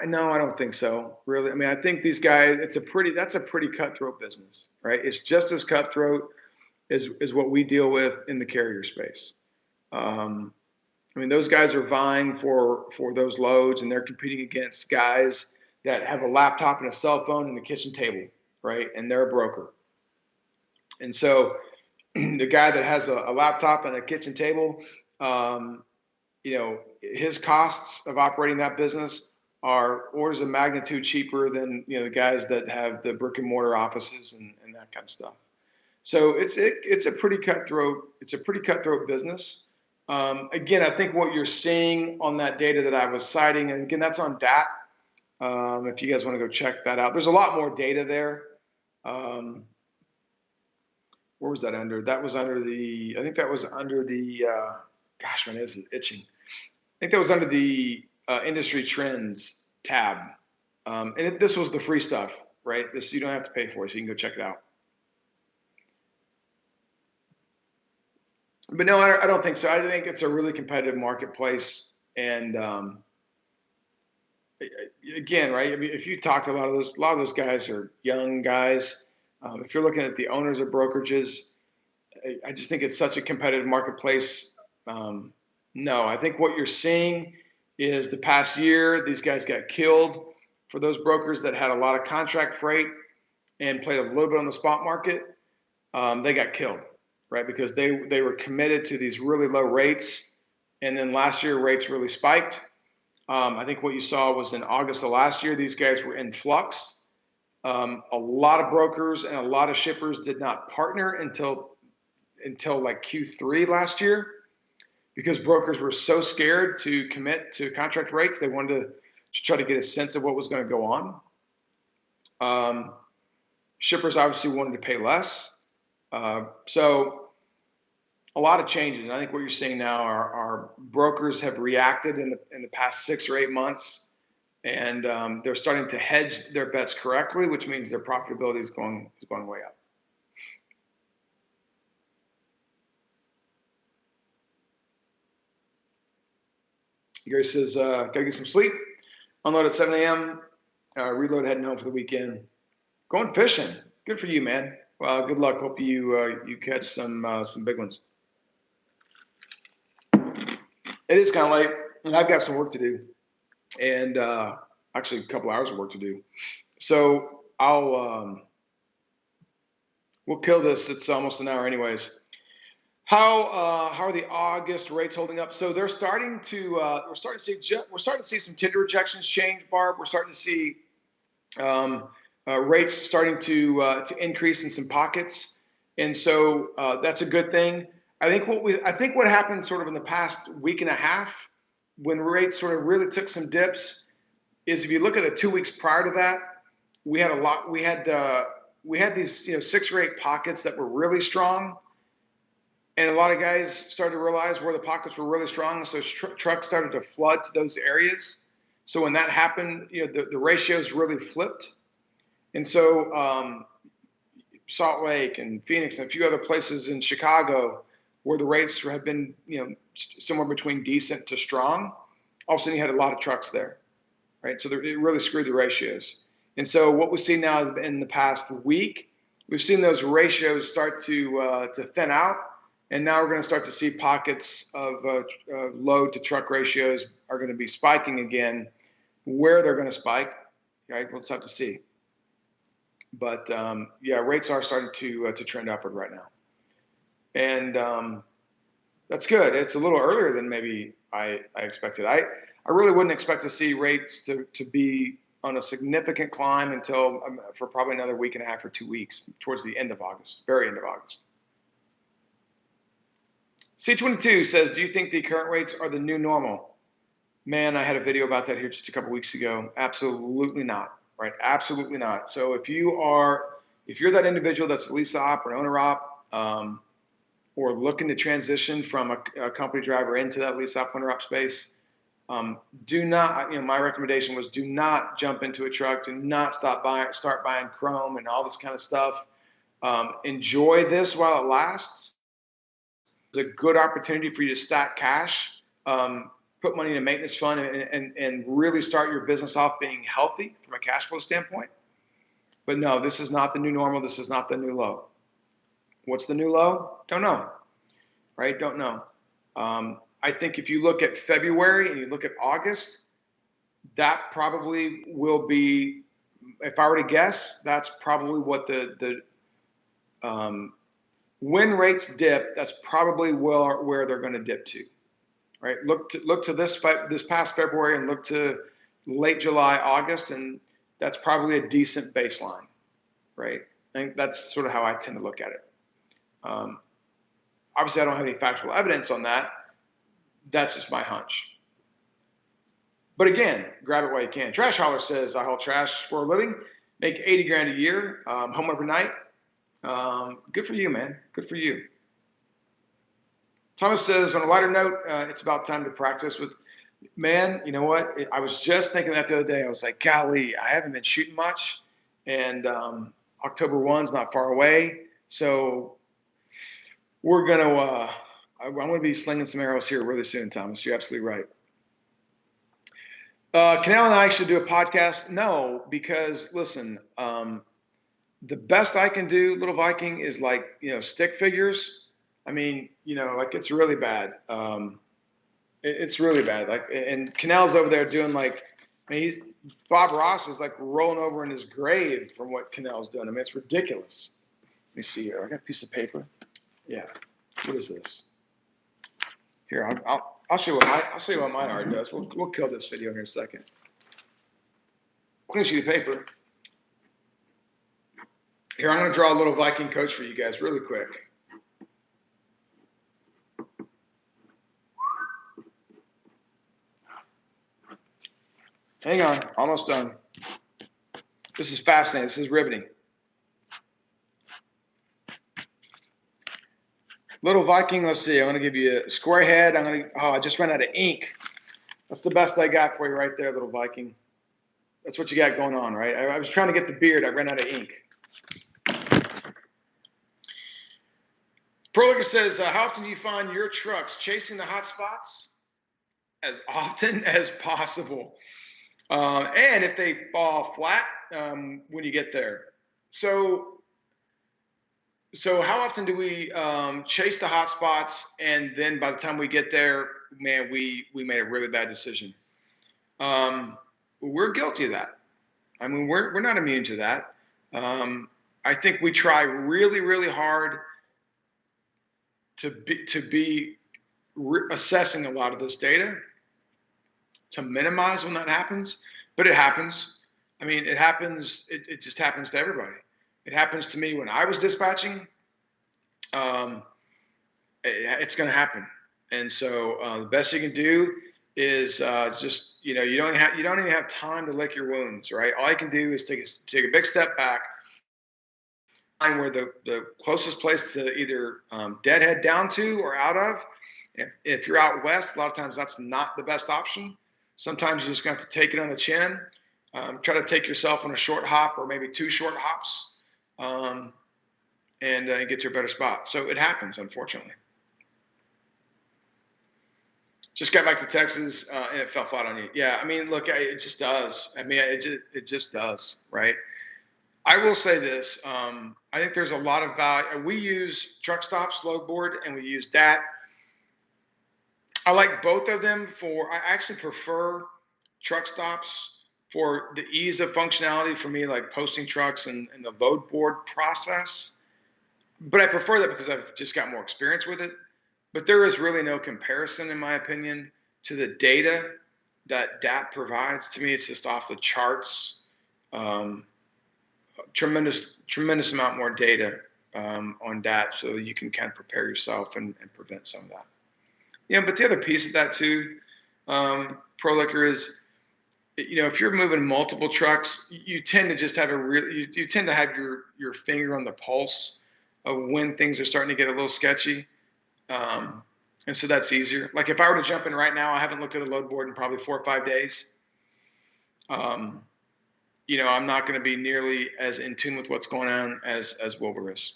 no, I don't think so. Really, I mean, I think these guys. That's a pretty cutthroat business, right? It's just as cutthroat as what we deal with in the carrier space. I mean, those guys are vying for those loads, and they're competing against guys that have a laptop and a cell phone and a kitchen table, right? And they're a broker. And so, the guy that has a laptop and a kitchen table, his costs of operating that business are orders of magnitude cheaper than the guys that have the brick and mortar offices and that kind of stuff. So it's a pretty cutthroat business. Again, I think what you're seeing on that data that I was citing, and again, that's on DAT. If you guys want to go check that out, there's a lot more data there. Where was that under? That was under the, I think that was under the, gosh, my nose is itching. I think that was under the industry trends tab. This was the free stuff, right? This you don't have to pay for, so you can go check it out. But no, I don't think so. I think it's a really competitive marketplace. And again, right? I mean, if you talk to a lot of those guys are young guys. If you're looking at the owners of brokerages, I just think it's such a competitive marketplace. No, I think what you're seeing is the past year, these guys got killed. For those brokers that had a lot of contract freight and played a little bit on the spot market, they got killed, right? Because they were committed to these really low rates. And then last year rates really spiked. I think what you saw was in August of last year, these guys were in flux. A lot of brokers and a lot of shippers did not partner until like Q3 last year, because brokers were so scared to commit to contract rates. They wanted to try to get a sense of what was going to go on. Shippers obviously wanted to pay less. So a lot of changes. And I think what you're seeing now are brokers have reacted in the past 6 or 8 months, and they're starting to hedge their bets correctly, which means their profitability is going way up. Gary says, gotta get some sleep. Unload at 7 a.m. Reload heading home for the weekend. Going fishing. Good for you, man. Well, good luck. Hope you catch some big ones. It is kind of late, and I've got some work to do, and actually a couple hours of work to do. So we'll kill this. It's almost an hour, anyways. How are the August rates holding up? So they're starting to we're starting to see some tender rejections change, Barb. We're starting to see rates starting to increase in some pockets, and so that's a good thing. I think what happened sort of in the past week and a half, when rates sort of really took some dips, is if you look at the 2 weeks prior to that, we had these 6 or 8 pockets that were really strong. And a lot of guys started to realize where the pockets were really strong, so trucks started to flood to those areas. So when that happened, the ratios really flipped. And so Salt Lake and Phoenix and a few other places in Chicago where the rates have been somewhere between decent to strong, all of a sudden you had a lot of trucks there, right? So it really screwed the ratios. And so what we see now in the past week, we've seen those ratios start to thin out. And now we're going to start to see pockets of load to truck ratios are going to be spiking again. Where they're going to spike, right? We'll just have to see. But yeah, rates are starting to trend upward right now, and that's good. It's a little earlier than maybe I expected. I really wouldn't expect to see rates to be on a significant climb until for probably another week and a half or 2 weeks, towards the end of August, very end of August. C22 says, do you think the current rates are the new normal? Man, I had a video about that here just a couple weeks ago. Absolutely not, right? Absolutely not. So if you're that individual that's a lease op or an owner op, or looking to transition from a company driver into that lease op, owner op space, do not, my recommendation was do not jump into a truck. Do not start buying chrome and all this kind of stuff. Enjoy this while it lasts. It's a good opportunity for you to stack cash, put money in a maintenance fund, and really start your business off being healthy from a cash flow standpoint. But no, this is not the new normal. This is not the new low. What's the new low? Don't know, right? Don't know. I think if you look at February and you look at August, that probably will be, if I were to guess, that's probably what when rates dip, that's probably where they're going to dip to, right? Look to this past February and look to late July, August, and that's probably a decent baseline, right? I think that's sort of how I tend to look at it. Obviously, I don't have any factual evidence on that. That's just my hunch. But again, grab it while you can. Trash Hauler says, I haul trash for a living, make 80 grand a year, home every night. Good for you, man. Good for you. Thomas says, on a lighter note, it's about time to practice with, man, you know what? I was just thinking that the other day. I was like, golly, I haven't been shooting much, and October 1's not far away. So we're going to, I'm going to be slinging some arrows here really soon, Thomas. You're absolutely right. Canal and I should do a podcast. No, because listen, the best I can do, Little Viking, is like, stick figures. I mean, like it's really bad. It's really bad. Like, and Canal's over there doing like, I mean, Bob Ross is like rolling over in his grave from what Canal's doing. I mean, it's ridiculous. Let me see here. I got a piece of paper. Yeah. What is this? Here, I'll show you what my art does. We'll kill this video here in a second. Clean sheet of paper. Here, I'm going to draw a little Viking coach for you guys really quick. Hang on, almost done. This is fascinating. This is riveting. Little Viking, let's see. I'm going to give you a square head. I just ran out of ink. That's the best I got for you right there, little Viking. That's what you got going on, right? I was trying to get the beard. I ran out of ink. Proliger says, how often do you find your trucks chasing the hot spots? As often as possible. And if they fall flat when you get there. So how often do we chase the hot spots, and then by the time we get there, man, we made a really bad decision? We're guilty of that. I mean, we're not immune to that. I think we try really, really hard to be assessing a lot of this data to minimize when that happens, but it happens. I mean, it happens. It just happens to everybody. It happens to me when I was dispatching. It's going to happen, and so the best you can do is just you don't even have time to lick your wounds, right? All you can do is take a big step back, find where the closest place to either deadhead down to or out of. If you're out west, a lot of times that's not the best option. Sometimes you just got to take it on the chin. Try to take yourself on a short hop or maybe 2 short hops, and get to a better spot. So it happens, unfortunately. Just got back to Texas, and it fell flat on you. Yeah, I mean, look, it just does. I mean, it just does, right? I will say this. I think there's a lot of value. We use truck stops, load board, and we use DAT. I like both of them I actually prefer truck stops for the ease of functionality for me, like posting trucks and the load board process. But I prefer that because I've just got more experience with it. But there is really no comparison, in my opinion, to the data that DAT provides. To me, it's just off the charts. Tremendous amount more data on DAT, so you can kind of prepare yourself and prevent some of that. But the other piece of that too, Prolicker, is, if you're moving multiple trucks, you tend to just have you tend to have your finger on the pulse of when things are starting to get a little sketchy. And so that's easier. Like if I were to jump in right now, I haven't looked at a load board in probably 4 or 5 days. I'm not going to be nearly as in tune with what's going on as Wilbur is.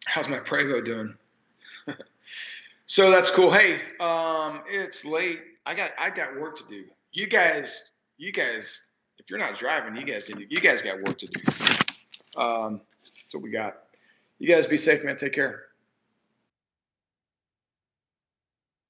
How's my Prego doing? So that's cool. Hey, it's late. I got work to do. You guys, if you're not driving, you guys got work to do. That's what we got. You guys be safe, man. Take care.